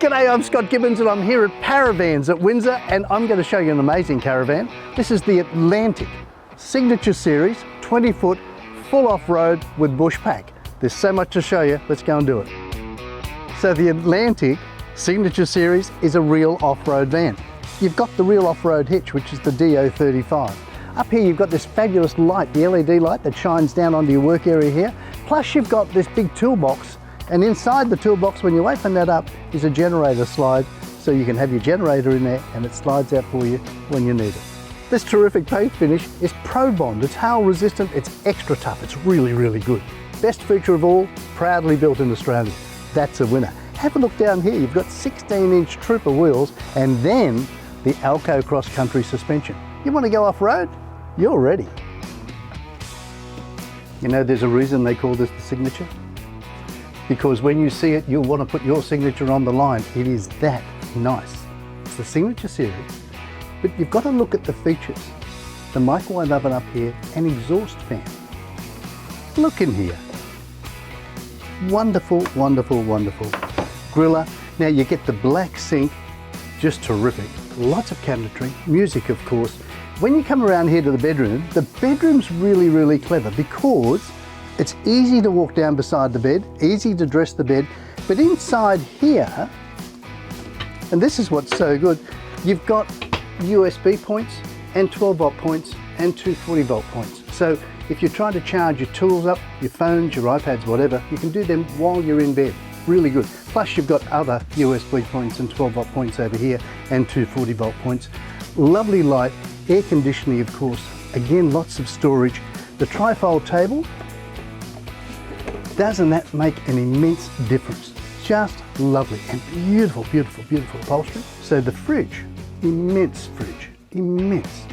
G'day, I'm Scott Gibbons and I'm here at Parravans at Windsor, and I'm going to show you an amazing caravan. This is the Atlantic Signature Series, 20-foot, full off-road with bush pack. There's so much to show you, let's go and do it. So the Atlantic Signature Series is a real off-road van. You've got the real off-road hitch, which is the DO35. Up here you've got this fabulous light, the LED light that shines down onto your work area here. Plus you've got this big toolbox, and inside the toolbox, when you open that up, is a generator slide, so you can have your generator in there and it slides out for you when you need it. This terrific paint finish is Pro Bond. It's hail resistant, it's extra tough, it's really, really good. Best feature of all, proudly built in Australia. That's a winner. Have a look down here, you've got 16-inch Trooper wheels and then the Alco cross-country suspension. You want to go off-road? You're ready. You know there's a reason they call this the Signature? Because when you see it, you'll want to put your signature on the line. It is that nice. It's the Signature Series, but you've got to look at the features. The microwave oven up here, an exhaust fan. Look in here. Wonderful, wonderful, wonderful. Griller. Now you get the black sink, just terrific. Lots of cabinetry, music of course. When you come around here to the bedroom's really, really clever because it's easy to walk down beside the bed, easy to dress the bed, but inside here, and this is what's so good, you've got USB points and 12-volt points and 240-volt points. So if you're trying to charge your tools up, your phones, your iPads, whatever, you can do them while you're in bed. Really good. Plus you've got other USB points and 12-volt points over here and 240-volt points. Lovely light, air conditioning of course, again lots of storage. The trifold table, doesn't that make an immense difference? Just lovely and beautiful, beautiful, beautiful upholstery. So the fridge, immense fridge, immense.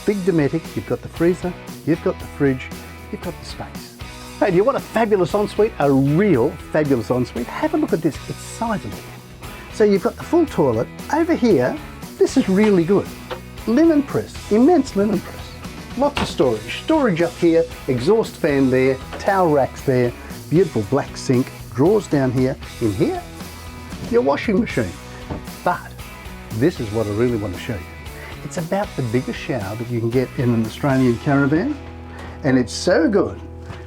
Big Dometic, you've got the freezer, you've got the fridge, you've got the space. Hey, do you want a fabulous ensuite? A real fabulous ensuite? Have a look at this, it's sizable. So you've got the full toilet. Over here, this is really good. Linen press, immense linen press. Lots of storage. Storage up here, exhaust fan there, towel racks there, beautiful black sink, drawers down here. In here, your washing machine. But this is what I really want to show you. It's about the biggest shower that you can get in an Australian caravan, and it's so good.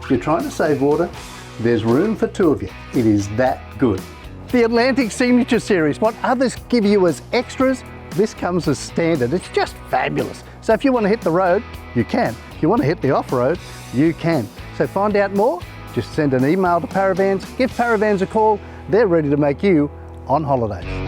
If you're trying to save water, there's room for two of you. It is that good. The Atlantic Signature Series, what others give you as extras, this comes as standard. It's just fabulous. So if you want to hit the road, you can. If you want to hit the off-road, you can. So find out more, just send an email to Parravans, give Parravans a call. They're ready to make you on holiday.